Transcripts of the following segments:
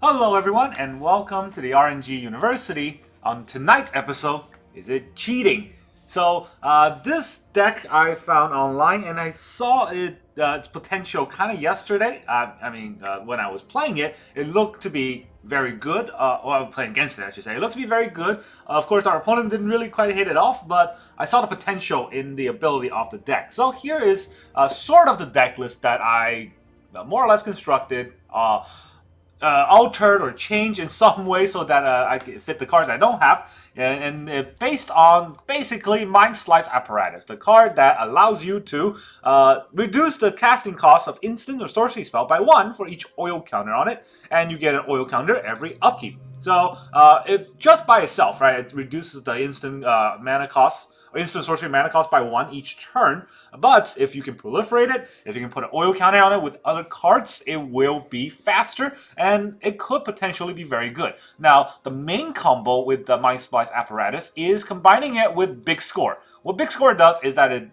Hello everyone and welcome to the RNG University. On tonight's episode, is it cheating? So this deck I found online and I saw its potential kind of yesterday. When I was playing it, it looked to be very good. Well, playing against it, I should say. It looked to be very good. Of course, our opponent didn't really quite hit it off, but I saw the potential in the ability of the deck. So here is sort of the deck list that I more or less constructed. Altered or changed in some way so that I can fit the cards I don't have, and based on basically Mindsplice Apparatus, the card that allows you to reduce the casting cost of instant or sorcery spell by 1 for each oil counter on it, and you get an oil counter every upkeep. So if just by itself, right, it reduces the instant mana cost or instant sorcery mana cost by 1 each turn. But if you can proliferate it, if you can put an oil counter on it with other cards, it will be faster, and it could potentially be very good. Now, the main combo with the Mindsplice Apparatus is combining it with Big Score. What Big Score does is that it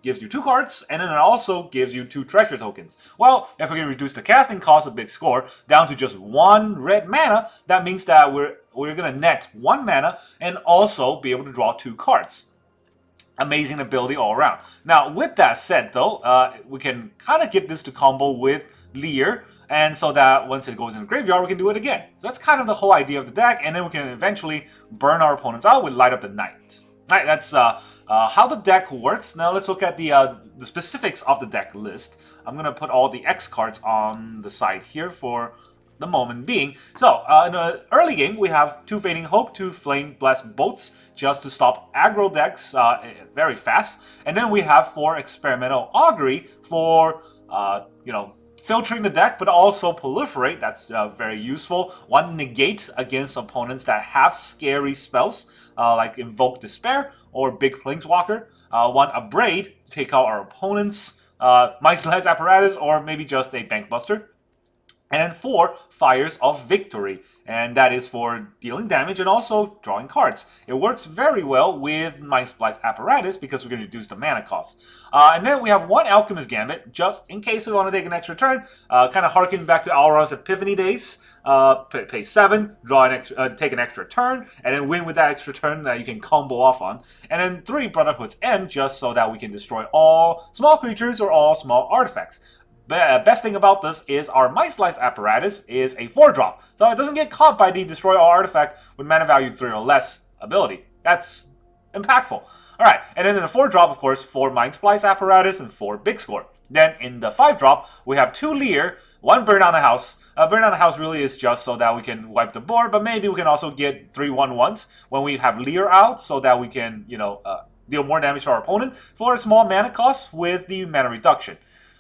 gives you 2 cards, and then it also gives you 2 treasure tokens. Well, if we can reduce the casting cost of Big Score down to just 1 red mana, that means that we're going to net 1 mana and also be able to draw 2 cards. Amazing ability all around. Now, with that said, though, we can kind of get this to combo with Leer, and so that once it goes in the graveyard, we can do it again. So that's kind of the whole idea of the deck, and then we can eventually burn our opponents out with Light Up the Night. Right, that's how the deck works. Now let's look at the specifics of the deck list. I'm going to put all the X cards on the side here for the moment being. So, in the early game, we have 2 Fading Hope, 2 Flame Blast Bolts, just to stop aggro decks very fast. And then we have 4 Experimental Augury for, filtering the deck, but also Proliferate. That's very useful. 1 Negate against opponents that have scary spells, like Invoke Despair or Big Planeswalker. 1 Abrade to take out our opponent's Mindsplice Apparatus, or maybe just a Bankbuster. And then 4 Fires of Victory, and that is for dealing damage and also drawing cards. It works very well with Mindsplice Apparatus because we're going to reduce the mana cost. And then we have 1 Alchemist Gambit, just in case we want to take an extra turn, kind of harkening back to Otawara's Epiphany days. Pay 7, take an extra turn, and then win with that extra turn that you can combo off on. And then 3 Brotherhood's End, just so that we can destroy all small creatures or all small artifacts. Best thing about this is our Mindsplice Apparatus is a 4-drop, so it doesn't get caught by the Destroy All Artifact with mana value 3 or less ability. That's impactful. Alright, and then in the 4-drop, of course, 4 Mindsplice Apparatus and 4 Big Score. Then in the 5-drop, we have 2 Leer, 1 Burn Down the House. Burn Down the House really is just so that we can wipe the board, but maybe we can also get 3 1/1s when we have Leer out, so that we can, deal more damage to our opponent for a small mana cost with the mana reduction.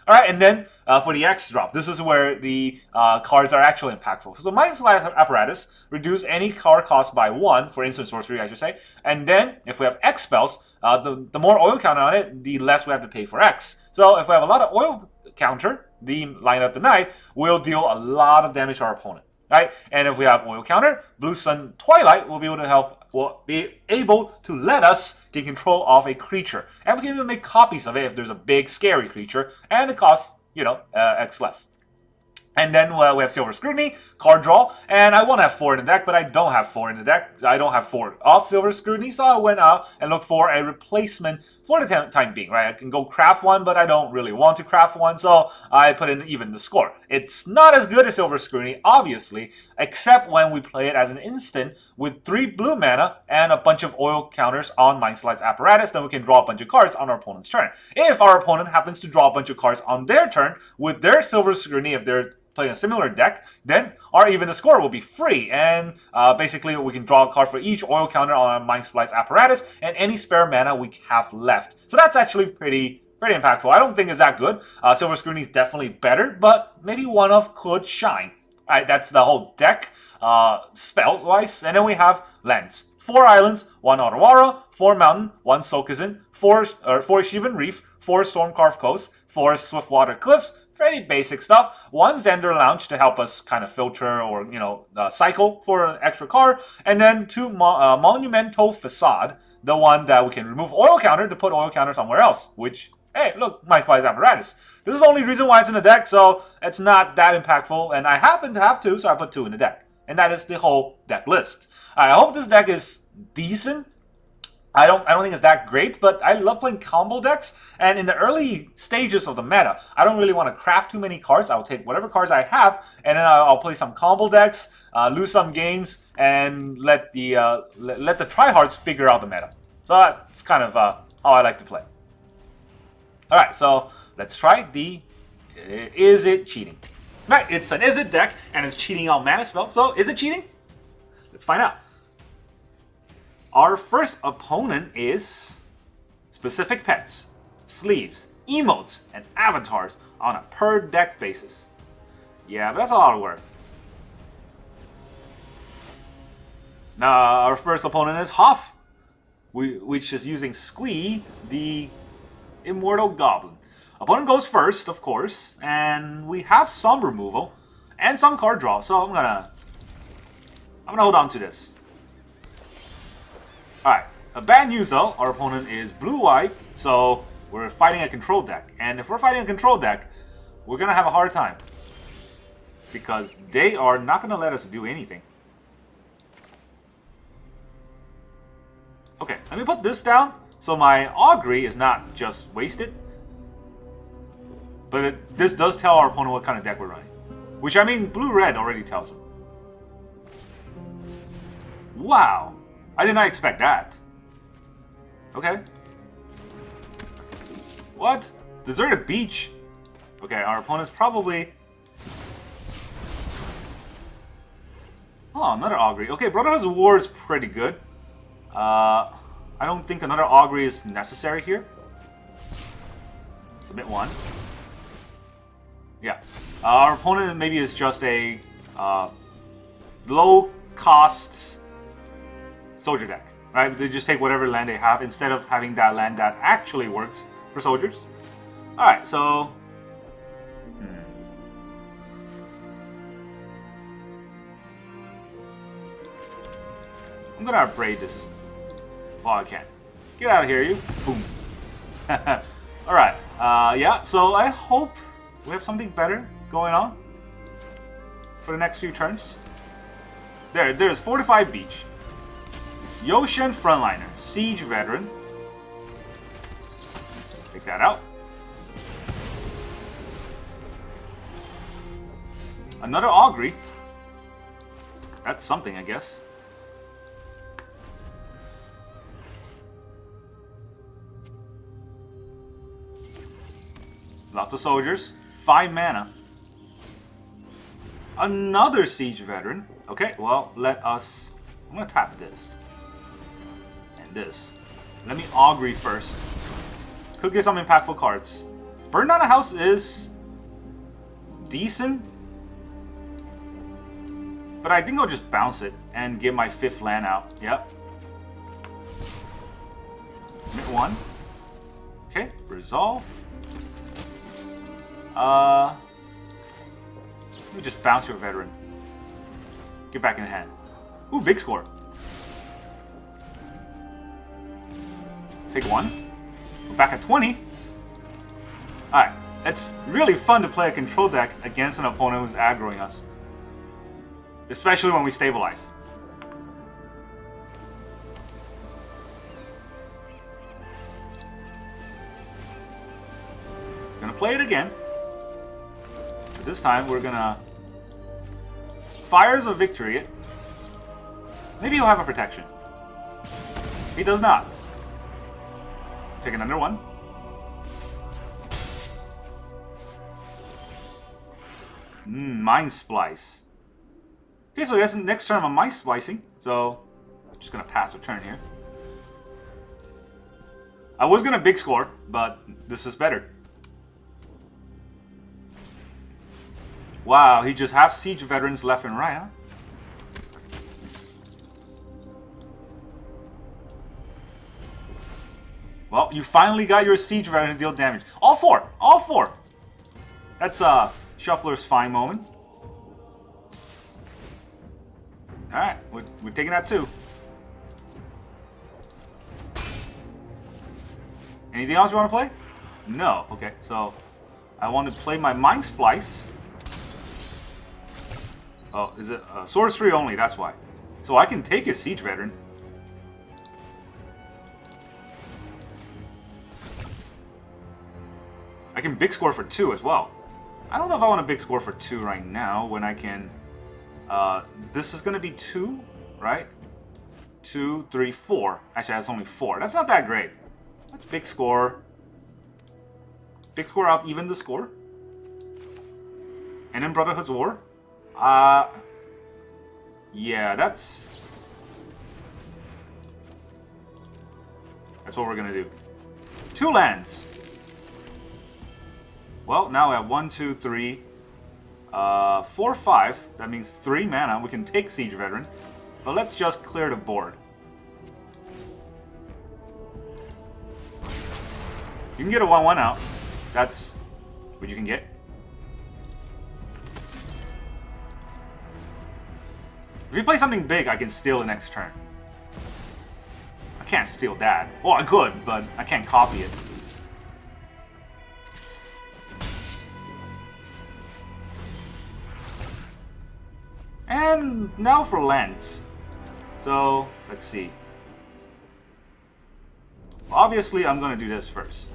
Alright, and then for the X drop, this is where the cards are actually impactful. So Mindsplice Apparatus, reduce any card cost by 1 for instant sorcery, I should say. And then, if we have X spells, the more oil counter on it, the less we have to pay for X. So if we have a lot of oil counter, the Light Up the Night will deal a lot of damage to our opponent. Right? And if we have oil counter, Blue Sun Twilight will be able to let us get control of a creature. And we can even make copies of it if there's a big scary creature, and it costs, X less. And then we have Silver Scrutiny, card draw, and I want to have 4 in the deck, but I don't have 4 in the deck. I don't have 4 of Silver Scrutiny, so I went out and looked for a replacement for the time being, right? I can go craft 1, but I don't really want to craft 1, so I put in even the score. It's not as good as Silver Scrutiny, obviously, except when we play it as an instant with 3 blue mana and a bunch of oil counters on Mindsplice Apparatus, then we can draw a bunch of cards on our opponent's turn. If our opponent happens to draw a bunch of cards on their turn with their Silver Scrutiny, if they're playing a similar deck, then even the score will be free, and basically we can draw a card for each oil counter on our Mindsplice Apparatus and any spare mana we have left. So that's actually pretty impactful. I don't think it's that good. Silver Scrutiny is definitely better, but maybe one of could shine. Alright, that's the whole deck spell-wise. And then we have lands. 4 islands, 1 Otawara, 4 mountain, 1 Sokenzan, 4 Shivan Reef, 4 Stormcarved Coast, 4 Swiftwater Cliffs. Very basic stuff. 1 Xander Lounge to help us kind of filter or, cycle for an extra card. And then 2 Monumental Facade, the one that we can remove oil counter to put oil counter somewhere else, which Hey, look, Mindsplice Apparatus. This is the only reason why it's in the deck, so it's not that impactful. And I happen to have 2, so I put 2 in the deck. And that is the whole deck list. I hope this deck is decent. I don't think it's that great, but I love playing combo decks. And in the early stages of the meta, I don't really want to craft too many cards. I'll take whatever cards I have, and then I'll play some combo decks, lose some games, and let the tryhards figure out the meta. So that's kind of how I like to play. All right, so let's try the Is It Cheating? Right, it's an Izzet deck, and it's cheating on mana spell. So is it cheating? Let's find out. Our first opponent is specific pets, sleeves, emotes, and avatars on a per deck basis. Yeah, that's a lot of work. Now, our first opponent is Hoff, which is using Squee, the Immortal Goblin. Opponent goes first, of course, and we have some removal and some card draw, so I'm gonna hold on to this. Alright, bad news though, our opponent is blue-white, so we're fighting a control deck. And if we're fighting a control deck, we're gonna have a hard time. Because they are not gonna let us do anything. Okay, let me put this down so my Augury is not just wasted. But this does tell our opponent what kind of deck we're running. Which, I mean, blue-red already tells them. Wow! I did not expect that. Okay. What? Deserted beach? Okay, our opponent's probably... Oh, another Augury. Okay, Brotherhood's War is pretty good. I don't think another Augury is necessary here. Submit 1. Yeah. Our opponent maybe is just a low-cost soldier deck, right? They just take whatever land they have instead of having that land that actually works for soldiers. Alright, so... I'm gonna upgrade this while I can. Get out of here, you. Boom. Alright, yeah, so I hope we have something better going on for the next few turns. There's Fortified Beach. Yoshin Frontliner. Siege Veteran. Take that out. Another Augury. That's something, I guess. Lots of soldiers. 5 mana. Another Siege Veteran. Okay, well, let us... I'm going to tap this. And this. Let me Augury first. Could get some impactful cards. Burn Down a House is... decent. But I think I'll just bounce it and get my 5th land out. Yep. Commit 1. Okay, resolve. Let me just bounce your veteran. Get back in hand. Ooh, big score. Take 1. We're back at 20. Alright, it's really fun to play a control deck against an opponent who's aggroing us. Especially when we stabilize. He's gonna play it again. But this time we're gonna Fires of Victory it. Maybe he'll have a protection. He does not. Take another one. Mindsplice. Okay, so I guess next turn I'm mind splicing. So I'm just gonna pass a turn here. I was gonna big score, but this is better. Wow, he just have siege veterans left and right, huh? Well, you finally got your siege veteran to deal damage. All 4! All 4! That's Shuffler's fine moment. Alright, we're taking that too. Anything else you want to play? No. Okay, so I want to play my Mindsplice. Oh, is it sorcery only? That's why. So I can take his Siege Veteran. I can big score for 2 as well. I don't know if I want to big score for 2 right now when I can... this is going to be 2, right? 2, 3, 4. Actually, that's only 4. That's not that great. Let's big score. Big score out even the score. And then Brotherhood's War. Yeah, that's what we're gonna do. 2 lands. Well, now we have 1, 2, 3, 4, 5. That means 3 mana. We can take Siege Veteran, but let's just clear the board. You can get a 1/1 out. That's what you can get. If you play something big, I can steal the next turn. I can't steal that. Well, I could, but I can't copy it. And now for lands. So, let's see. Obviously, I'm going to do this first.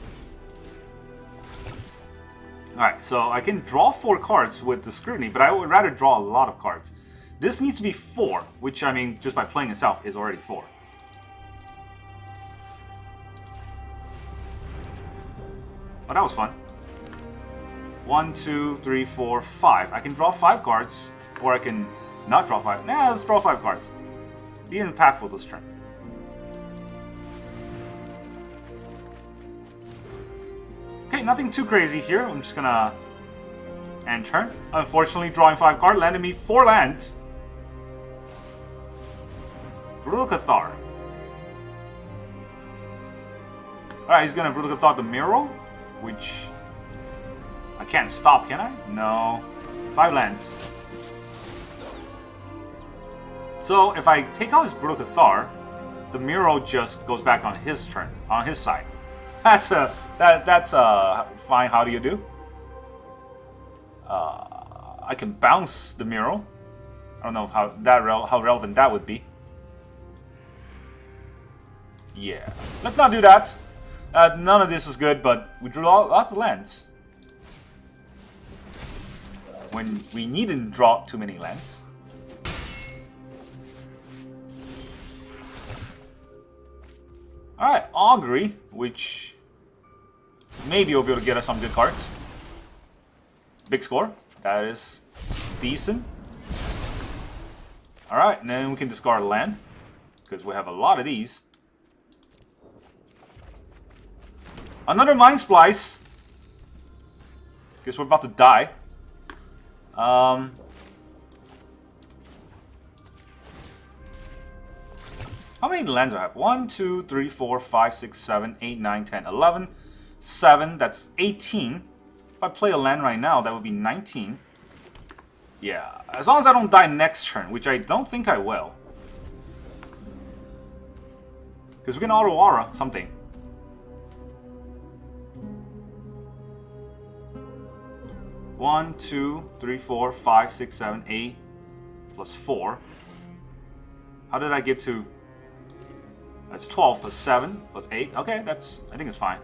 Alright, so I can draw 4 cards with the Scrutiny, but I would rather draw a lot of cards. This needs to be 4, which, I mean, just by playing itself, is already 4. Oh, that was fun. 1, 2, 3, 4, 5. I can draw 5 cards, or I can not draw 5. Nah, let's draw 5 cards. Be impactful this turn. Okay, nothing too crazy here. I'm just gonna end turn. Unfortunately, drawing 5 cards landed me 4 lands. Brutal Cathar. Alright, he's gonna Brutal Cathar the Miro, which I can't stop, can I? No. 5 lands. So if I take out his Brutal Cathar, the Miro just goes back on his turn, on his side. That's fine. How do you do? I can bounce the Miro. I don't know how relevant that would be. Yeah, let's not do that. None of this is good, but we drew lots of lands when we needn't draw too many lands. Alright, Augury, which maybe will be able to get us some good cards. Big score, that is decent. Alright, and then we can discard a land, because we have a lot of these. Another Mindsplice. Guess we're about to die. How many lands do I have? 1, 2, 3, 4, 5, 6, 7, 8, 9, 10, 11, 7. That's 18. If I play a land right now, that would be 19. Yeah, as long as I don't die next turn, which I don't think I will. Because we can Otawara something. One, 2, 3, 4, 5, 6, 7, 8, plus 4. How did I get to... That's 12 plus 7 plus 8. Okay, I think it's fine.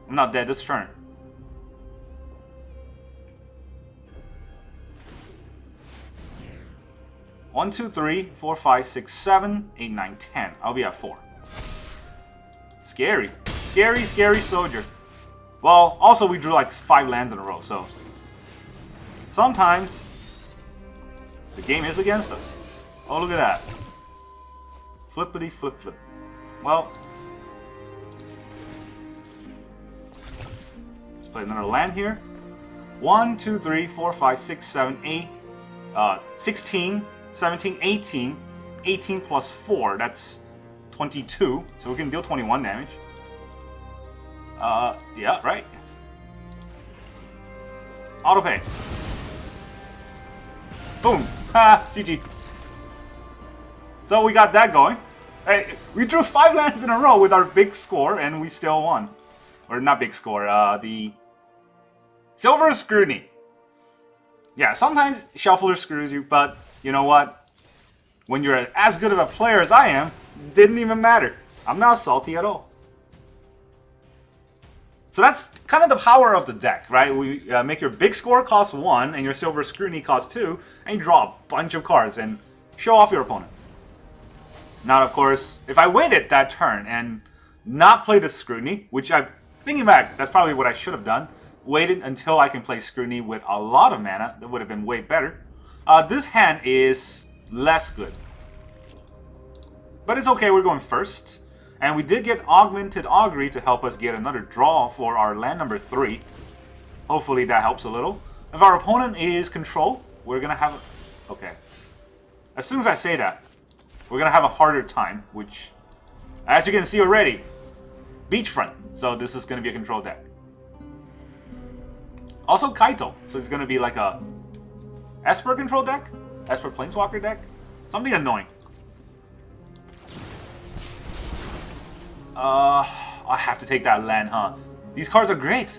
I'm not dead this turn. One, 2, 3, 4, 5, 6, 7, 8, 9, 10. I'll be at 4. Scary. Scary, scary soldier. Well, also we drew like 5 lands in a row, so... Sometimes the game is against us. Oh, look at that. Flippity flip flip. Well, let's play another land here. 1, 2, 3, 4, 5, 6, 7, 8, 16, 17, 18. 18 plus 4, that's 22. So we can deal 21 damage. Yeah, right. Auto pay. Boom. Ha, GG. So we got that going. Hey, we drew 5 lands in a row with our big score, and we still won. or not big score, the Silver Scrutiny. Yeah, sometimes Shuffler screws you, but you know what? When you're as good of a player as I am, it didn't even matter. I'm not salty at all. So that's kind of the power of the deck, right? We make your big score cost 1 and your Silver Scrutiny cost 2, and you draw a bunch of cards and show off your opponent. Now, of course, if I waited that turn and not play the Scrutiny, which I'm thinking back, that's probably what I should have done, waited until I can play Scrutiny with a lot of mana, that would have been way better. This hand is less good. But it's okay, we're going first. And we did get Augmented Augury to help us get another draw for our land number 3. Hopefully that helps a little. If our opponent is control, we're going to have... Okay. As soon as I say that, we're going to have a harder time, which, as you can see already, beachfront. So this is going to be a control deck. Also Kaito, so it's going to be like a Esper control deck? Esper Planeswalker deck? Something annoying. I have to take that land, huh? These cards are great,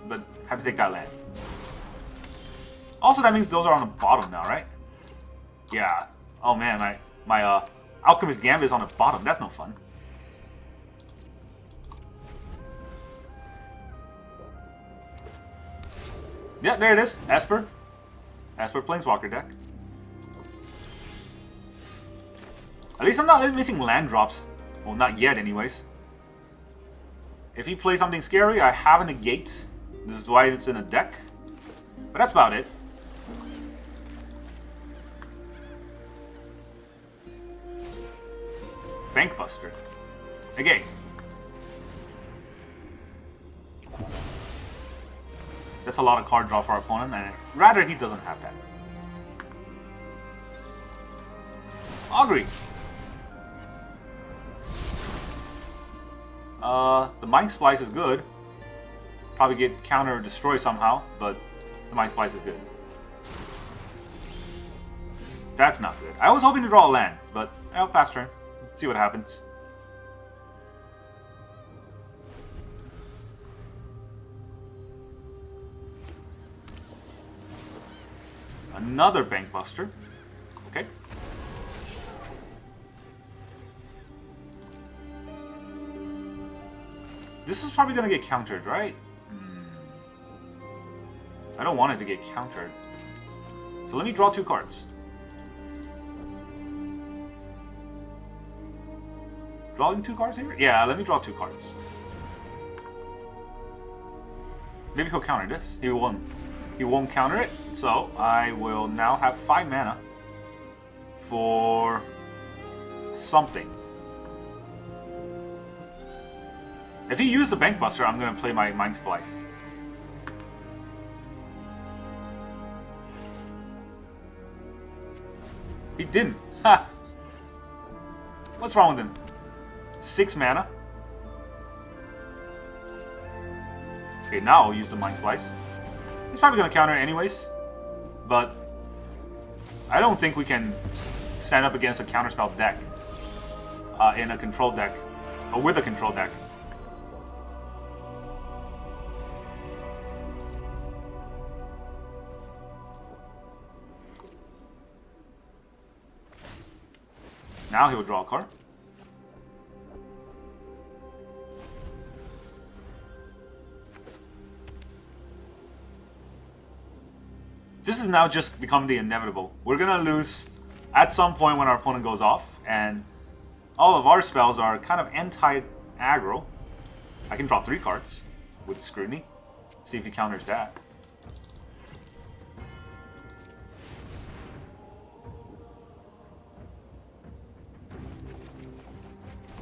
but I have to take that land. Also, that means those are on the bottom now, right? Yeah. Oh man, my Alchemist Gambit is on the bottom. That's no fun. Yeah, there it is. Esper. Esper Planeswalker deck. At least I'm not missing land drops. Well, not yet anyways. If he plays something scary, I have a negate. This is why it's in a deck. But that's about it. Bankbuster. Again. That's a lot of card draw for our opponent, and rather he doesn't have that. Augury. The Mindsplice is good. Probably get counter or destroy somehow, but the Mindsplice is good. That's not good. I was hoping to draw a land, but I'll pass turn. See what happens. Another Bankbuster. Okay. This is probably going to get countered, right? I don't want it to get countered. So let me draw 2 cards. Drawing 2 cards here? Yeah, let me draw 2 cards. Maybe he'll counter this. He won't counter it. So I will now have 5 mana for something. If he used the Bankbuster, I'm going to play my Mindsplice. He didn't. Ha! What's wrong with him? 6 mana. Okay, now I'll use the Mindsplice. He's probably going to counter it anyways. But I don't think we can stand up against a counterspell deck in a control deck. Or with a control deck. Now he will draw a card. This has now just become the inevitable. We're gonna lose at some point when our opponent goes off, and all of our spells are kind of anti-aggro. I can draw 3 cards with Scrutiny. See if he counters that.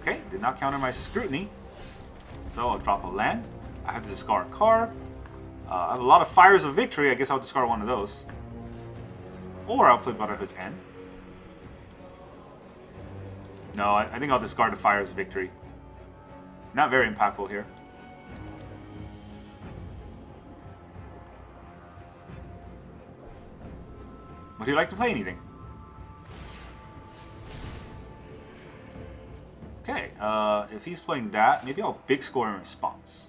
Okay, did not counter my Scrutiny. So I'll drop a land. I have to discard a card. I have a lot of Fires of Victory. I guess I'll discard one of those. Or I'll play Brotherhood's End. No, I think I'll discard the Fires of Victory. Not very impactful here. Would he like to play anything? Okay, if he's playing that, maybe I'll big score in response.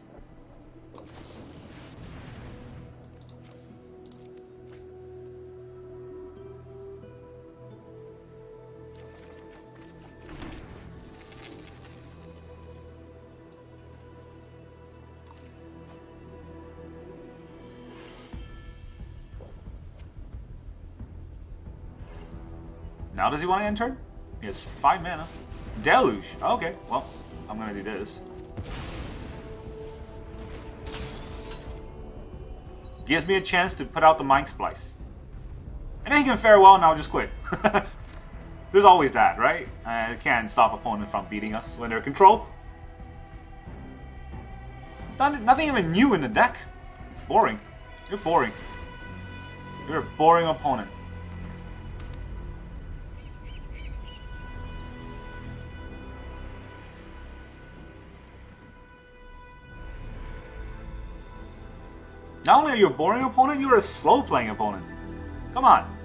Now does he want to enter? He has 5 mana. Deluge. Okay, well, I'm gonna do this. Gives me a chance to put out the Mindsplice. And then he can farewell and I'll just quit. There's always that, right? I can't stop opponent from beating us when they're control. Nothing even new in the deck. Boring. You're boring. You're a boring opponent. Not only are you a boring opponent, you're a slow-playing opponent. Come on.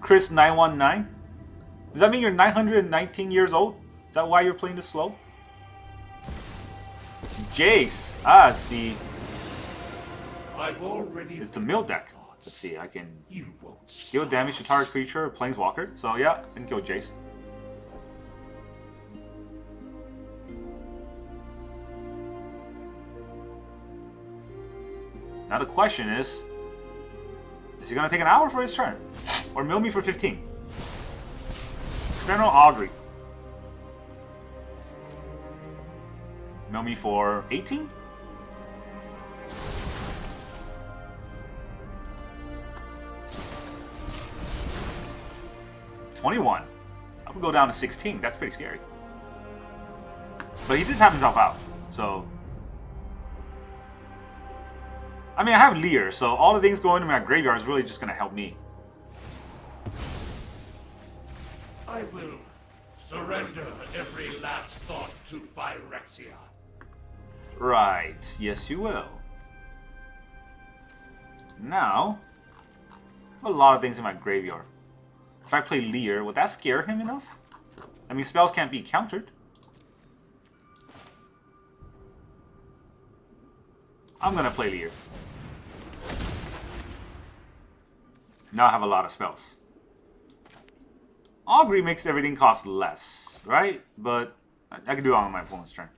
Chris 919? Does that mean you're 919 years old? Is that why you're playing this slow? Jace. Ah, it's the... It's the mill deck. Let's see, I can deal damage to target creature or planeswalker. So yeah, I can kill Jace. Now the question is he gonna take an hour for his turn? Or mill me for 15? General Augury. Mill me for 18? $21. I would go down to 16. That's pretty scary. But he did tap himself out, so... I mean, I have Leer, so all the things going in my graveyard is really just going to help me. I will surrender every last thought to Phyrexia. Right. Yes, you will. Now, I have a lot of things in my graveyard. If I play Leer, would that scare him enough? I mean, spells can't be countered. I'm going to play Leer. Now I have a lot of spells. Augury makes everything cost less, right? But I can do it on my opponent's turn.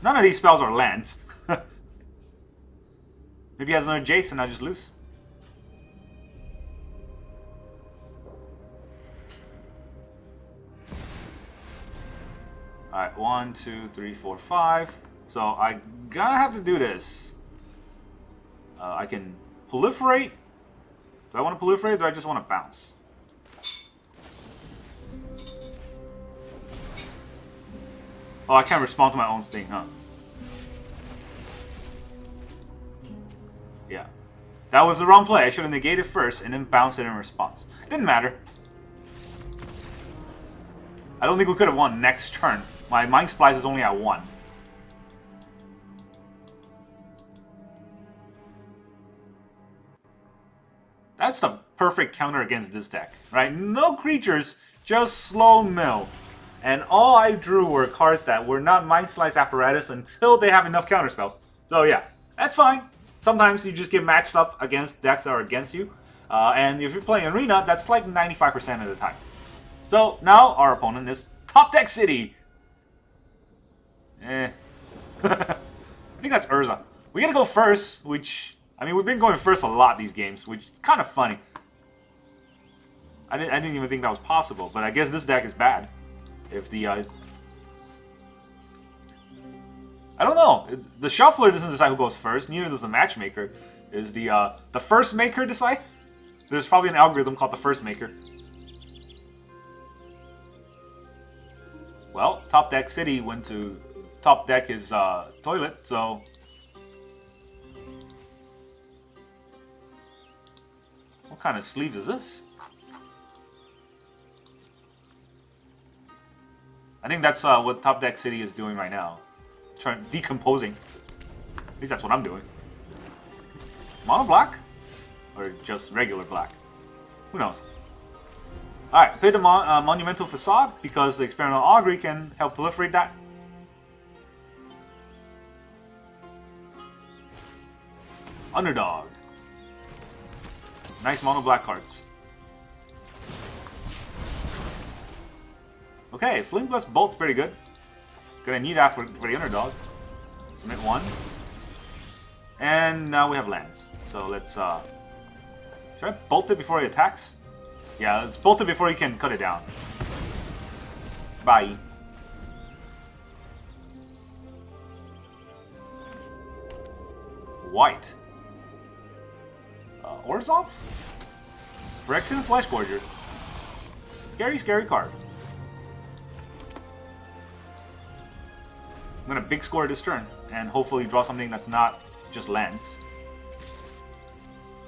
None of these spells are lands. Maybe he has another Jace and I just lose. Alright, 1, 2, 3, 4, 5. So I gotta have to do this. I can proliferate. Do I want to proliferate or do I just want to bounce? Oh, I can't respond to my own thing, huh? Yeah. That was the wrong play. I should have negated first and then bounced it in response. Didn't matter. I don't think we could have won next turn. My Mindsplice is only at 1. That's the perfect counter against this deck, right? No creatures, just slow mill. And all I drew were cards that were not Mindsplice Apparatus until they have enough counterspells. So yeah, that's fine. Sometimes you just get matched up against decks that are against you. And if you're playing Arena, that's like 95% of the time. So now our opponent is Top Deck City. I think that's Urza. We gotta go first, which... I mean, we've been going first a lot these games, which is kind of funny. I didn't even think that was possible, but I guess this deck is bad. If the... I don't know. The shuffler doesn't decide who goes first, neither does the matchmaker. Is the first maker decide? There's probably an algorithm called the first maker. Well, Top Deck City went to... Top Deck is Toilet, so... What kind of sleeve is this? I think that's what Top Deck City is doing right now. Decomposing. At least that's what I'm doing. Mono black? Or just regular black? Who knows? Alright, play the Monumental Facade because the Experimental Augury can help proliferate that. Underdog. Nice mono black cards. Okay, Flame Blast Bolt's pretty good. Gonna need that for the underdog. Submit 1. And now we have lands. So let's should I bolt it before he attacks? Yeah, let's bolt it before you can cut it down. Bye. White. Orzhov? Phyrexian Flesh Gorger. Scary, scary card. I'm gonna big score this turn and hopefully draw something that's not just lands.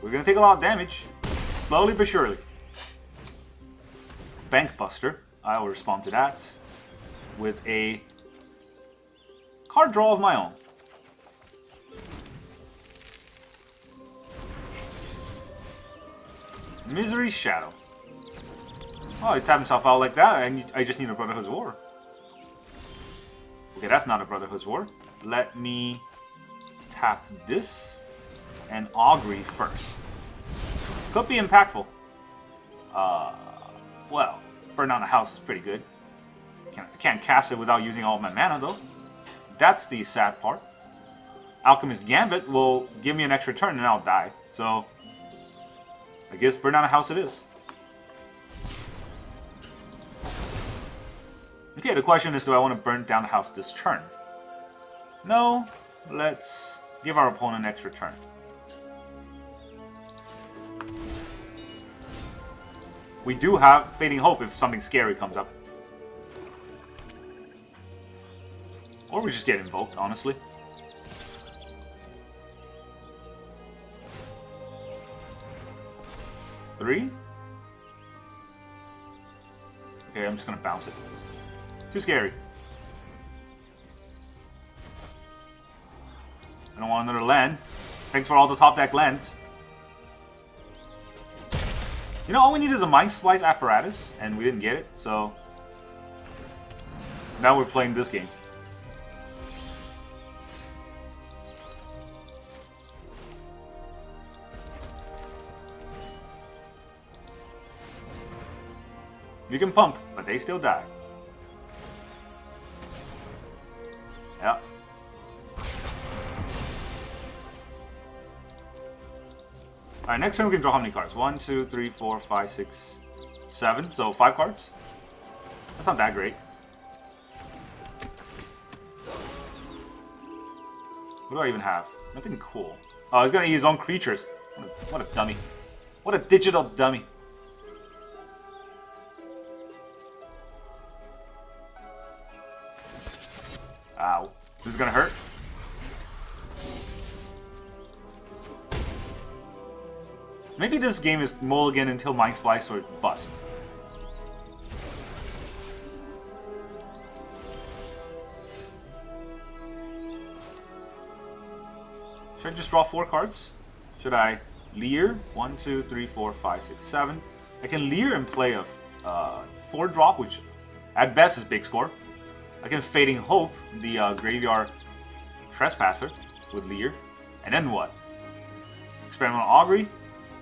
We're gonna take a lot of damage, slowly but surely. Bank Buster. I will respond to that with a card draw of my own. Misery's Shadow. Oh, he tapped himself out like that, and I just need a Brotherhood's War. Okay, that's not a Brotherhood's War. Let me tap this and Augury first. Could be impactful. Well, burn down the house is pretty good. Can't cast it without using all of my mana, though. That's the sad part. Alchemist Gambit will give me an extra turn and I'll die. So, I guess burn down a house it is. Okay, the question is, do I want to burn down the house this turn? No, let's give our opponent an extra turn. We do have Fading Hope if something scary comes up. Or we just get invoked, honestly. Three? Okay, I'm just gonna bounce it. Too scary. I don't want another land. Thanks for all the top deck lands. You know, all we need is a Mindsplice Apparatus, and we didn't get it, so now we're playing this game. You can pump, but they still die. Yep. Alright, next turn we can draw how many cards? 1, 2, 3, 4, 5, 6, 7. So 5 cards. That's not that great. What do I even have? Nothing cool. Oh, he's gonna eat his own creatures. What a dummy. What a digital dummy. Ow. This is gonna hurt. Maybe this game is mulligan until Mindsplice or bust. Should I just draw 4 cards? Should I Leer? 1, 2, 3, 4, 5, 6, 7. I can Leer and play a 4-drop, which at best is big score. I can Fading Hope, the Graveyard Trespasser with Leer. And then what? Experimental Augury.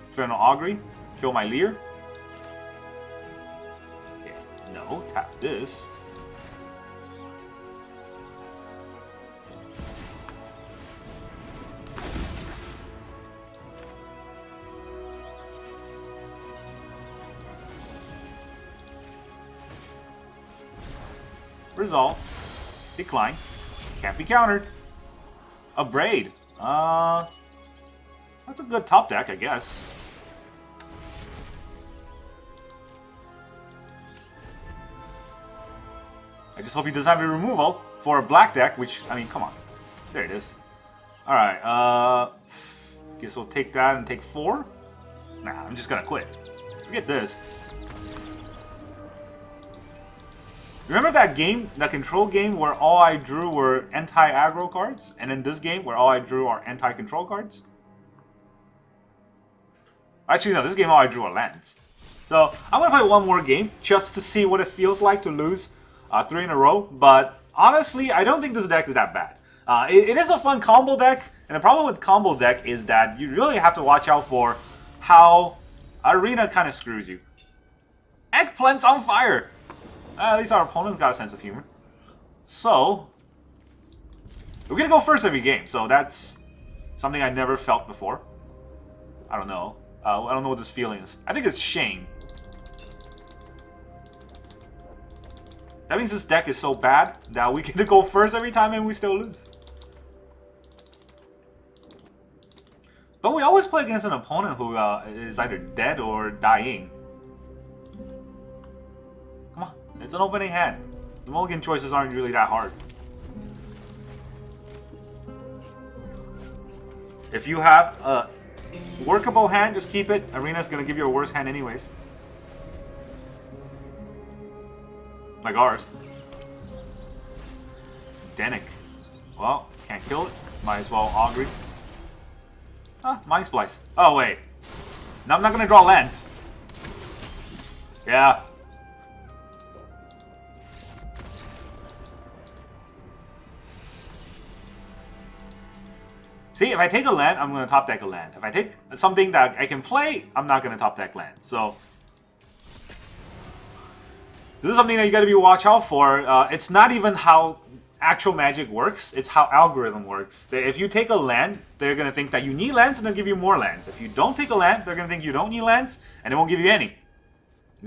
Experimental Augury. Kill my Leer. Okay, no, tap this. Resolve. Decline. Can't be countered. A Braid. That's a good top deck, I guess. I just hope he doesn't have a removal for a black deck, which, I mean, come on. There it is. Alright, guess we'll take that and take 4. Nah, I'm just gonna quit. Forget this. Remember that game, that control game, where all I drew were anti-aggro cards? And in this game, where all I drew are anti-control cards? Actually, no, this game all I drew are lands. So, I'm gonna play one more game, just to see what it feels like to lose 3 in a row. But, honestly, I don't think this deck is that bad. It is a fun combo deck, and the problem with combo deck is that you really have to watch out for how Arena kind of screws you. Eggplant's on fire! At least our opponent's got a sense of humor. So, we're gonna go first every game, so that's something I never felt before. I don't know. I don't know what this feeling is. I think it's shame. That means this deck is so bad that we get to go first every time and we still lose. But we always play against an opponent who is either dead or dying. Come on, it's an opening hand. The mulligan choices aren't really that hard. If you have a workable hand, just keep it. Arena's gonna give you a worse hand anyways. Like ours. Denic. Well, can't kill it. Might as well Augury. Ah, Mindsplice. Oh, wait. No, I'm not gonna draw lands. Yeah. See, if I take a land, I'm gonna top deck a land. If I take something that I can play, I'm not gonna top deck land. So this is something that you gotta be watch out for. It's not even how actual Magic works, it's how algorithm works. If you take a land, they're gonna think that you need lands and they'll give you more lands. If you don't take a land, they're gonna think you don't need lands and they won't give you any.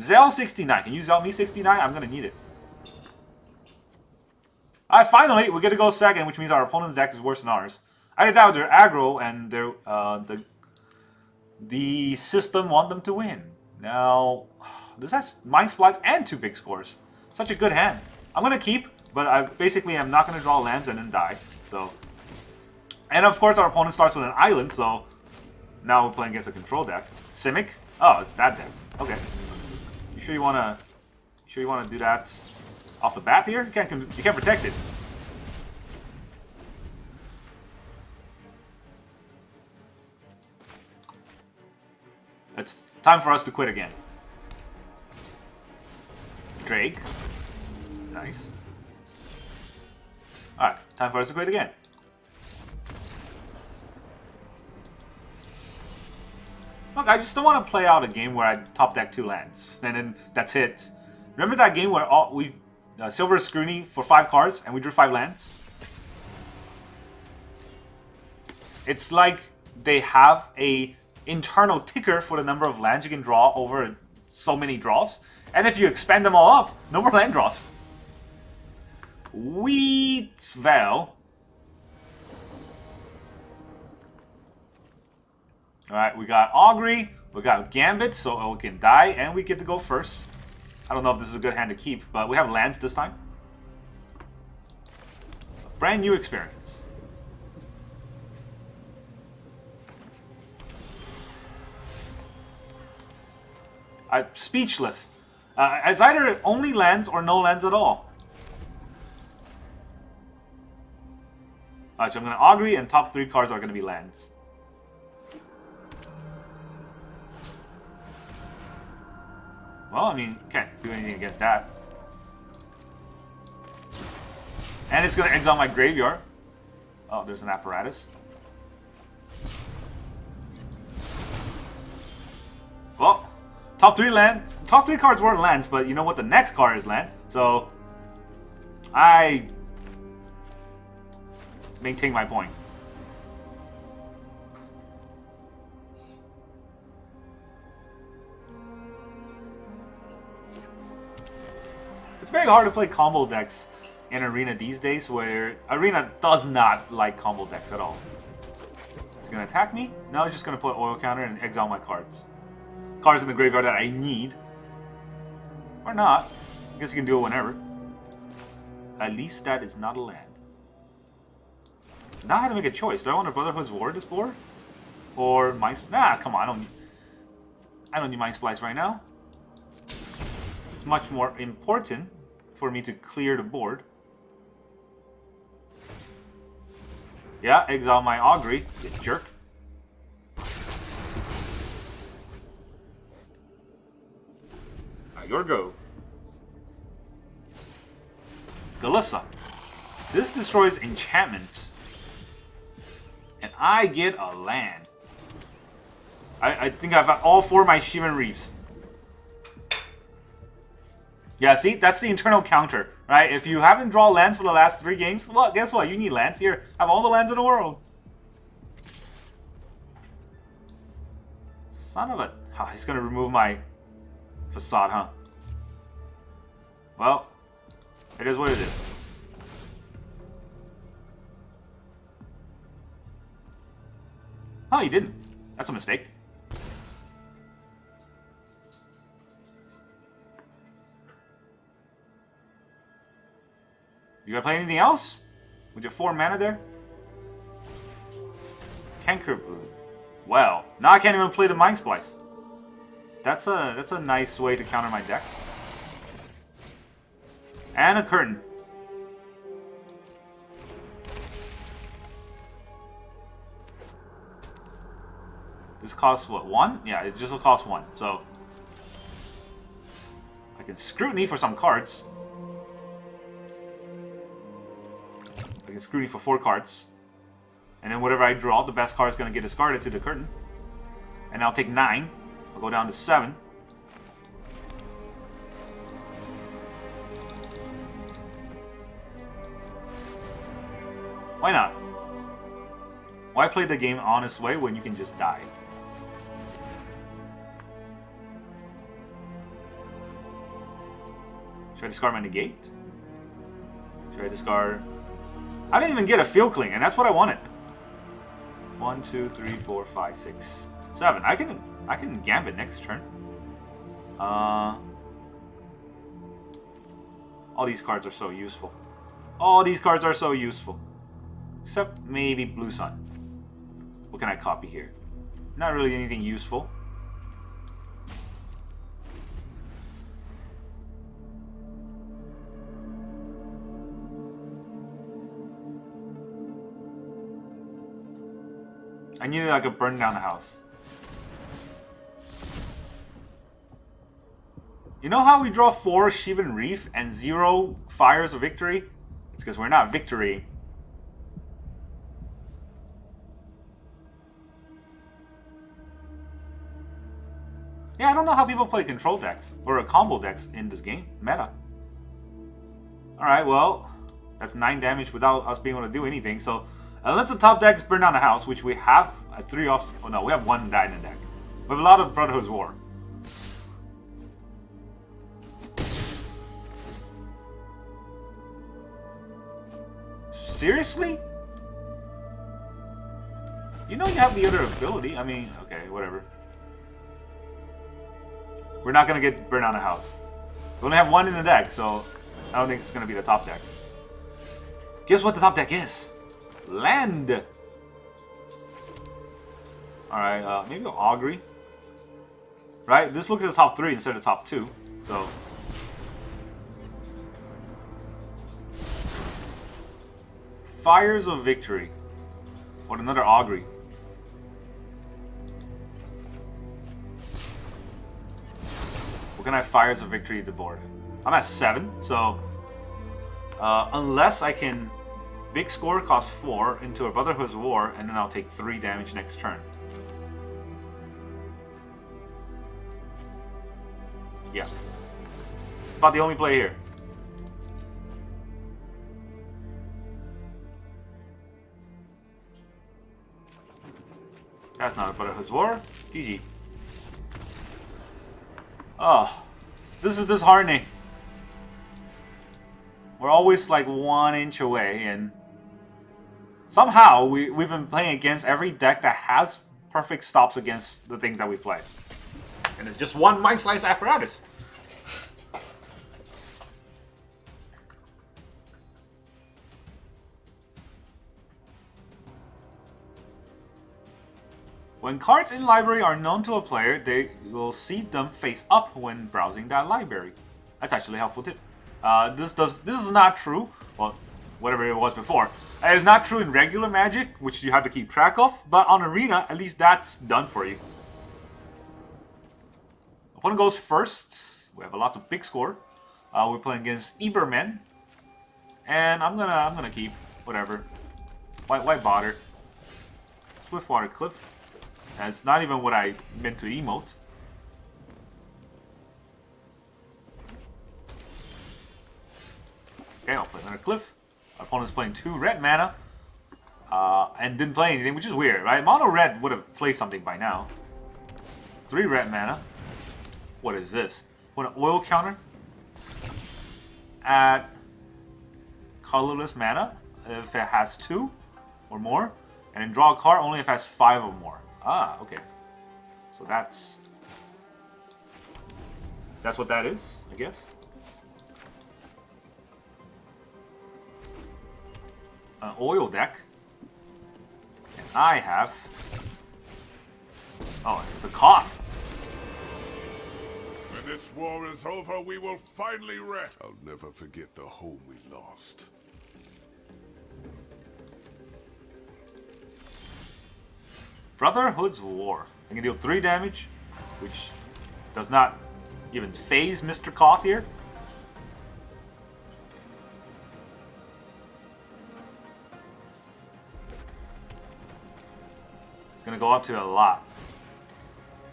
Zell 69. Can you Zell me 69? I'm gonna need it. Alright, finally, we get to go second, which means our opponent's deck is worse than ours. Either that or they're aggro and they're, the system want them to win. Now, this has Mindsplice and 2 big scores. Such a good hand. I'm gonna keep, but I basically am not gonna draw lands and then die. So, and of course our opponent starts with an island, so now we're playing against a control deck. Simic? Oh, it's that deck. Okay. You sure you wanna do that off the bat here? You can't protect it. It's time for us to quit again. Drake. Nice. Alright, time for us to quit again. Look, I just don't want to play out a game where I top deck 2 lands, and then that's it. Remember that game where we Silver Scrutiny for 5 cards, and we drew 5 lands? It's like they have a internal ticker for the number of lands you can draw over so many draws, and if you expand them all up, no more land draws. Well. Alright, we got Augury, we got Gambit, so we can die, and we get to go first. I don't know if this is a good hand to keep, but we have lands this time. A brand new experience. I'm speechless. It's either only lands or no lands at all. Alright, so I'm going to Augury, and top 3 cards are going to be lands. Well, I mean, can't do anything against that. And it's going to exile my graveyard. Oh, there's an apparatus. Well, top 3 lands. Top 3 cards weren't lands, but you know what? The next card is land. So, I maintain my point. It's very hard to play combo decks in Arena these days, where Arena does not like combo decks at all. It's going to attack me. Now it's just going to put oil counter and exile my cards. Cards in the graveyard that I need. Or not. I guess you can do it whenever. At least that is not a land. Now I have to make a choice. Do I want a Brotherhood's War this board? Or Mindsplice? Nah, come on. I don't need Mindsplice right now. It's much more important for me to clear the board. Yeah, exile my Augury, you jerk. Your go. Galissa. This destroys enchantments. And I get a land. I think I've got all 4 of my Shivan Reefs. Yeah, see? That's the internal counter, right? If you haven't drawn lands for the last 3 games, well, guess what? You need lands. Here, have all the lands in the world. Son of a... Oh, he's going to remove my facade, huh? Well, It is what it is. Oh, you didn't. That's a mistake. You gonna play anything else? With your 4 mana there? Canker Blue. Well, now I can't even play the Mindsplice. That's a nice way to counter my deck. And a curtain. This costs what, 1? Yeah, it just will cost 1. So I can scrutiny for some cards. I can scrutiny for 4 cards. And then whatever I draw, the best card is going to get discarded to the curtain. And I'll take 9. I'll go down to 7. Why not? Why play the game honest way when you can just die? Should I discard my negate? Should I discard... I didn't even get a field cling, and that's what I wanted. 1, 2, 3, 4, 5, 6, 7. I can gambit next turn. All these cards are so useful. All these cards are so useful. Except maybe Blue Sun. What can I copy here? Not really anything useful. I needed like a burn down the house. You know how we draw 4 Shivan Reef and 0 Fires of Victory? It's because we're not Victory. Yeah, I don't know how people play control decks or combo decks in this game. Meta. Alright, well, that's 9 damage without us being able to do anything. So, unless the top decks burn down the house, which we have 3 off. Oh no, we have 1 die in the deck. We have a lot of Brotherhood's War. Seriously? You know you have the other ability. I mean, okay, whatever. We're not gonna get burn down the house. We only have 1 in the deck, so I don't think it's gonna be the top deck. Guess what the top deck is? Land! Alright, maybe an Augury. Right? This looks at the top 3 instead of the top 2. So. Fires of Victory. What, another Augury? What can I Fires of Victory at the board? I'm at 7, so. Unless I can. Big score costs 4 into a Brotherhood's War, and then I'll take 3 damage next turn. Yeah. It's about the only play here. That's not a Brotherhood's War. GG. Oh. This is disheartening. We're always like 1 inch away, and somehow we've been playing against every deck that has perfect stops against the things that we play. And it's just 1 Mindsplice Apparatus. When cards in library are known to a player, they will see them face up when browsing that library. That's actually a helpful tip. This is not true. Well, whatever it was before. It's not true in regular Magic, which you have to keep track of. But on Arena, at least that's done for you. Opponent goes first. We have a lot of big score. We're playing against Eberman, and I'm gonna keep whatever. Why bother? Swiftwater Cliff. That's not even what I meant to emote. Okay, I'll play another Cliff. Our opponent's playing 2 red mana. And didn't play anything, which is weird, right? Mono red would have played something by now. 3 red mana. What is this? What, an oil counter? At colorless mana if it has 2 or more, and then draw a card only if it has 5 or more. Ah, okay. So that's what that is, I guess. An oil deck. And I have... Oh, it's a Koth. When this war is over, we will finally rest. I'll never forget the home we lost. Brotherhood's War. I can deal 3 damage, which does not even phase Mr. Koth here. It's gonna go up to a lot.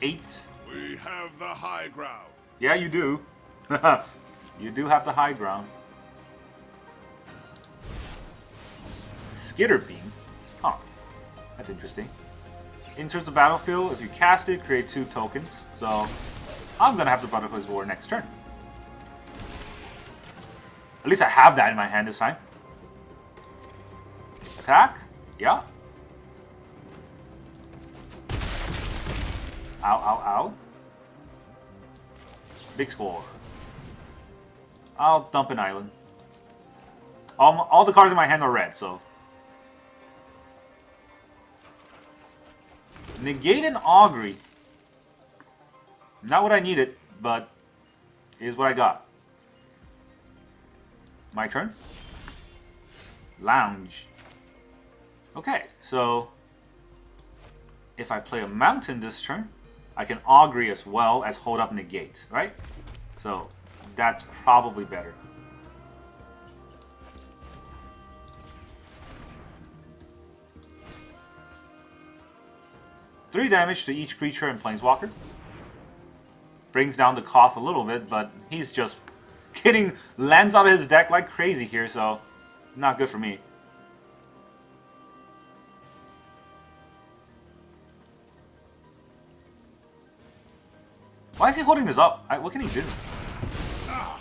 8. We have the high ground. Yeah, you do. You do have the high ground. Skitter Beam. Huh. That's interesting. Enters the battlefield. If you cast it, create 2 tokens. So, I'm gonna have the Brotherhood's War next turn. At least I have that in my hand this time. Attack. Yeah. Ow, ow, ow. Big score. I'll dump an island. All the cards in my hand are red, so... Negate an Augury. Not what I needed, but here's what I got. My turn. Lounge. Okay, so... If I play a mountain this turn, I can Augury as well as hold up Negate, right? So, that's probably better. Three damage to each creature and Planeswalker. Brings down the Koth a little bit, but he's just getting lands out of his deck like crazy here, so not good for me. Why is he holding this up? What can he do? Ah,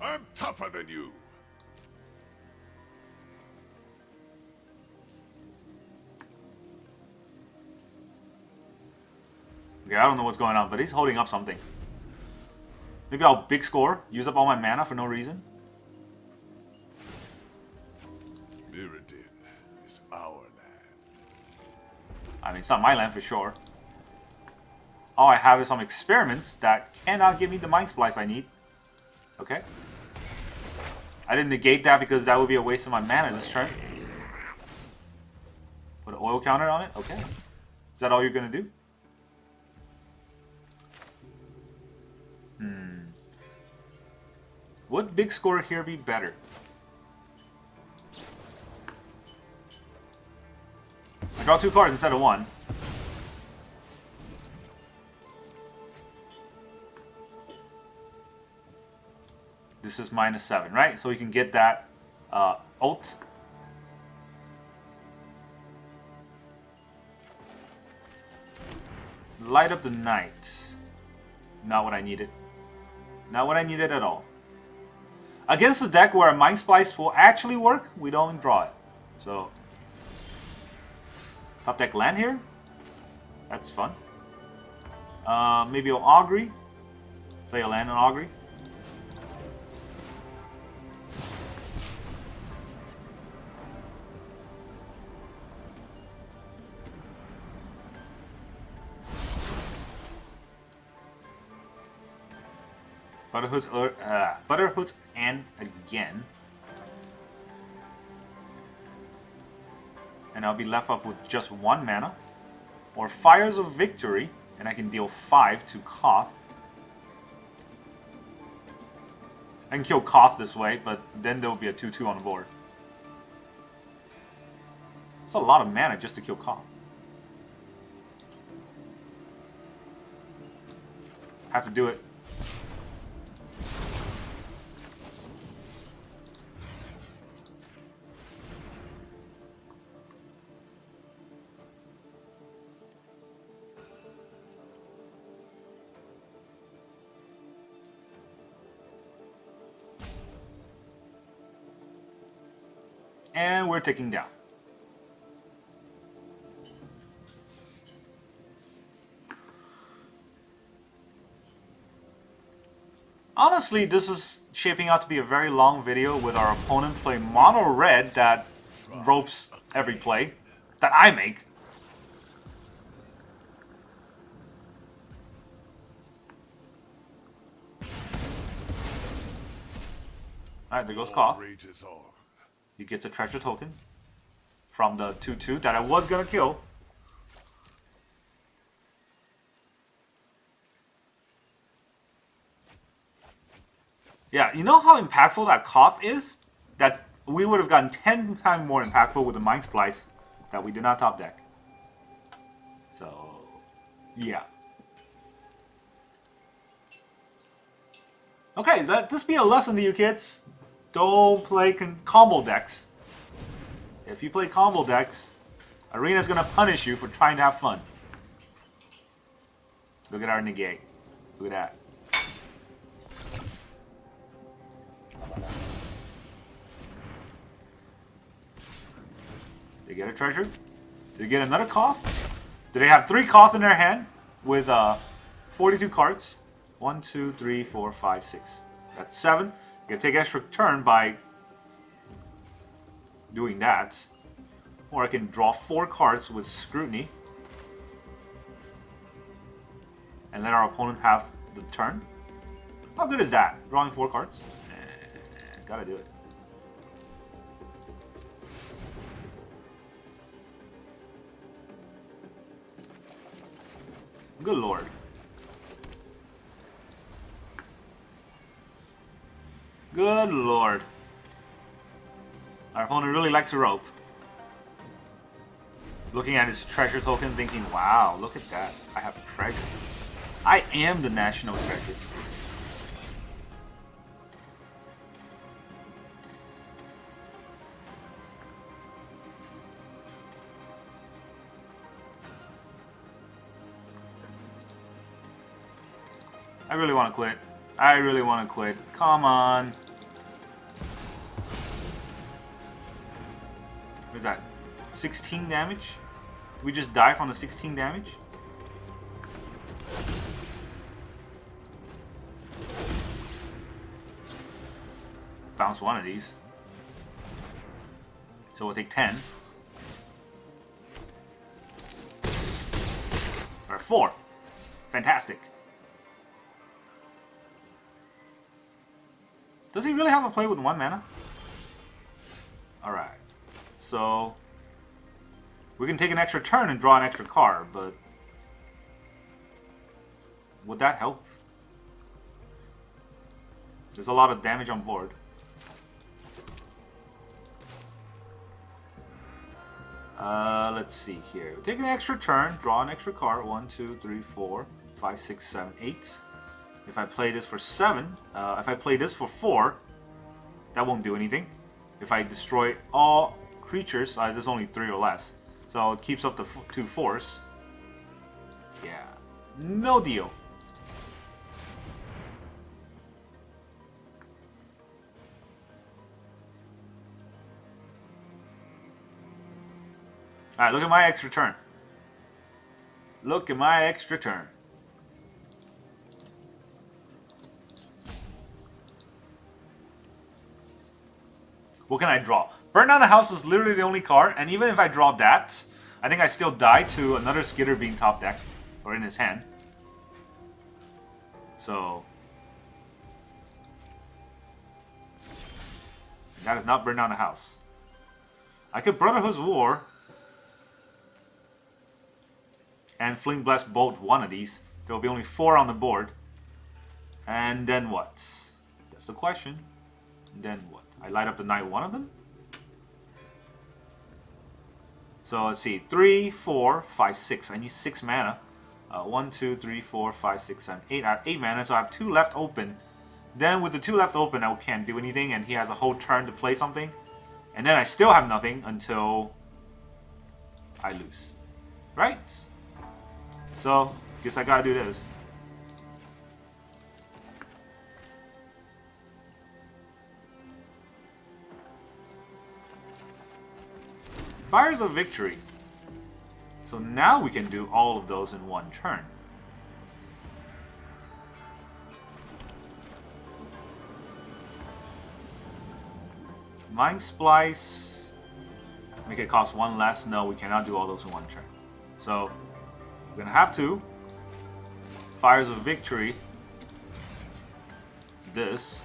I'm tougher than you. Okay, I don't know what's going on, but he's holding up something. Maybe I'll big score, use up all my mana for no reason. Mirrodin is our land. I mean, it's not my land for sure. All I have is some experiments that cannot give me the Mindsplice I need. Okay. I didn't negate that because that would be a waste of my mana this turn. Put an oil counter on it? Okay. Is that all you're going to do? Would big score here be better? I draw 2 cards instead of 1. This is -7, right? So you can get that ult. Light up the night. Not what I needed. Not what I needed at all. Against a deck where a Mindsplice will actually work, we don't draw it. So, top deck land here. That's fun. Maybe I'll Augury. Play a land on Augury. Brotherhood's End again. And I'll be left up with just 1 mana. Or Fires of Victory, and I can deal 5 to Koth. I can kill Koth this way, but then there will be a 2/2 on the board. It's a lot of mana just to kill Koth. Have to do it. And we're ticking down. Honestly, this is shaping out to be a very long video with our opponent play mono red that ropes every play that I make. Alright, there goes Koth. He gets a treasure token from the 2-2 that I was gonna kill. Yeah, you know how impactful that Koth is? That we would have gotten 10 times more impactful with the Mindsplice that we did not top deck. So, yeah. Okay, let this be a lesson to you kids. Don't play combo decks. If you play combo decks, Arena's gonna punish you for trying to have fun. Look at our negate. Look at that. They get a treasure. They get another Koth. Do they have 3 Koth in their hand with 42 cards? 1, 2, 3, 4, 5, 6. That's 7. You can take extra turn by doing that. Or I can draw 4 cards with Scrutiny. And let our opponent have the turn. How good is that? Drawing 4 cards? Gotta do it. Good lord. Good lord. Our opponent really likes a rope. Looking at his treasure token thinking, wow, look at that. I have a treasure. I am the national treasure. I really want to quit. I really want to quit. Come on. What is that? 16 damage? We just die from the 16 damage? Bounce one of these. So we'll take 10. Or 4. Fantastic. Does he really have a play with 1 mana? Alright. So we can take an extra turn and draw an extra card, but would that help? There's a lot of damage on board. Let's see here. Take an extra turn, draw an extra card. 1, 2, 3, 4, 5, 6, 7, 8. If I play this for 7, if I play this for 4, that won't do anything. If I destroy all creatures, there's only 3 or less. So it keeps up the 2 force. Yeah, no deal. Alright, look at my extra turn. Look at my extra turn. What can I draw? Burn Down the House is literally the only card, and even if I draw that, I think I still die to another Skitter being top deck, or in his hand. So that is not Burn Down the House. I could Brotherhood's War and Fling Blast Bolt one of these. There will be only 4 on the board. And then what? That's the question. Then what? I light up the night one of them? So let's see. 3, 4, 5, 6. I need 6 mana. 1, 2, 3, 4, 5, 6, 7, 8. I have 8 mana, so I have 2 left open. Then with the 2 left open, I can't do anything, and he has a whole turn to play something. And then I still have nothing until I lose. Right? So, guess I gotta do this. Fires of Victory. So now we can do all of those in one turn. Mindsplice. Make it cost one less. No, we cannot do all those in one turn. So we're gonna have to. Fires of Victory. This.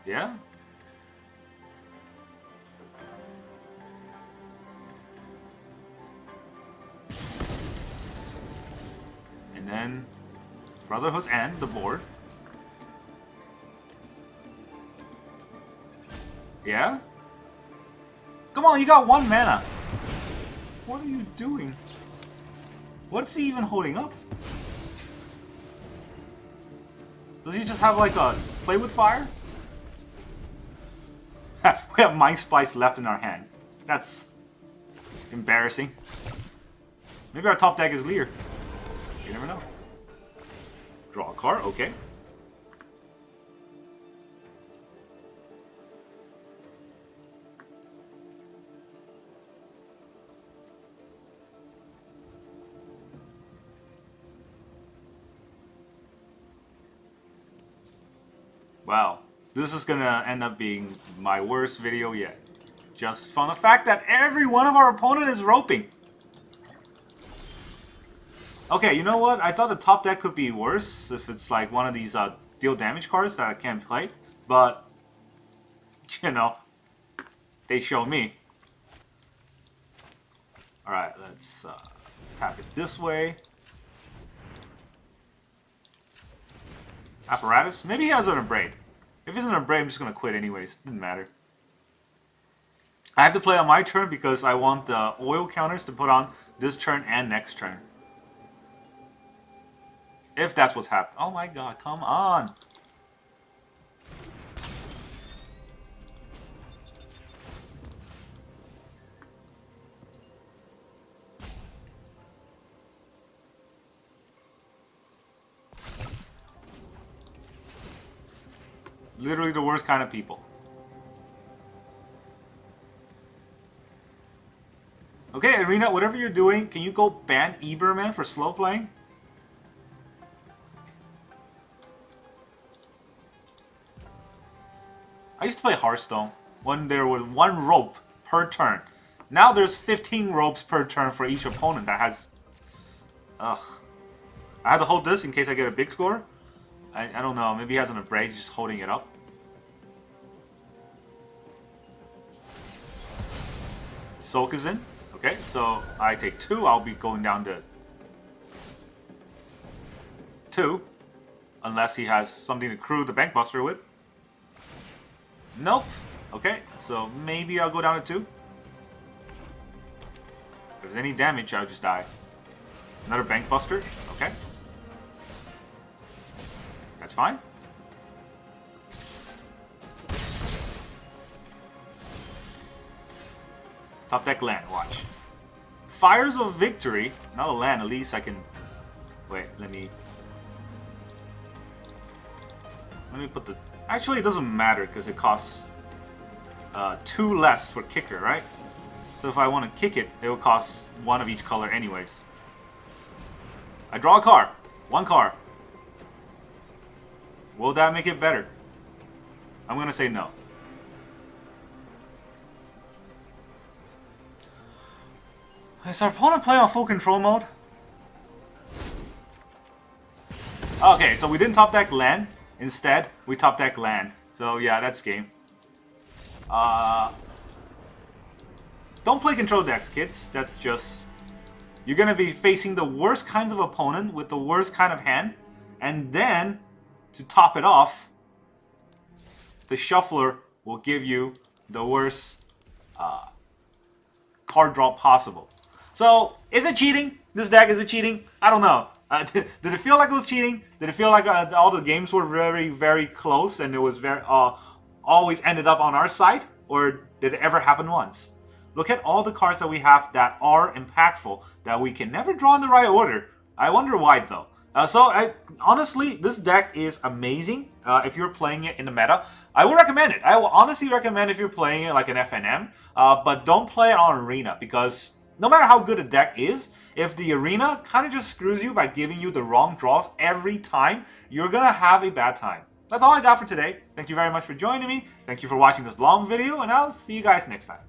Yeah? And then Brotherhood's End, the board. Yeah? Come on, you got 1 mana. What are you doing? What's he even holding up? Does he just have like a play with fire? We have Mindsplice left in our hand. That's embarrassing. Maybe our top deck is Lear. You never know. Draw a card, okay. Wow, this is gonna end up being my worst video yet. Just from the fact that every one of our opponent is roping. Okay, you know what? I thought the top deck could be worse if it's like one of these deal damage cards that I can't play. But, you know, they show me. Alright, let's tap it this way. Apparatus? Maybe he has an Abrade. If he's an Abrade, I'm just going to quit anyways. Doesn't matter. I have to play on my turn because I want the oil counters to put on this turn and next turn. If that's what's happening. Oh my god, come on. Literally the worst kind of people. Okay, Arena, whatever you're doing, can you go ban Eberman for slow playing? I used to play Hearthstone when there was 1 rope per turn. Now there's 15 ropes per turn for each opponent that has... Ugh. I had to hold this in case I get a big score. I don't know, maybe he has an Abrade just holding it up. Sokenzan. Okay, so I take 2, I'll be going down to 2. Unless he has something to crew the Bankbuster with. Nope. Okay, so maybe I'll go down to 2. If there's any damage, I'll just die. Another Bankbuster. Okay. That's fine. Top deck land, watch. Fires of Victory. Not a land, at least I can... Wait, let me put the... Actually, it doesn't matter because it costs 2 less for kicker, right? So if I want to kick it, it will cost 1 of each color anyways. I draw a card. 1 card. Will that make it better? I'm going to say no. Is our opponent playing on full control mode? Okay, so we didn't top deck land. Instead, we top deck land. So yeah, that's game. Don't play control decks, kids. That's just... You're going to be facing the worst kinds of opponent with the worst kind of hand. And then, to top it off, the shuffler will give you the worst card draw possible. So, is it cheating? This deck, is it cheating? I don't know. Did it feel like it was cheating? Did it feel like all the games were very, very close and it was very always ended up on our side? Or did it ever happen once? Look at all the cards that we have that are impactful, that we can never draw in the right order. I wonder why, though. Honestly, this deck is amazing if you're playing it in the meta. I would recommend it. I will honestly recommend if you're playing it like an FNM, but don't play it on Arena, because no matter how good a deck is, if the Arena kind of just screws you by giving you the wrong draws every time, you're going to have a bad time. That's all I got for today. Thank you very much for joining me. Thank you for watching this long video, and I'll see you guys next time.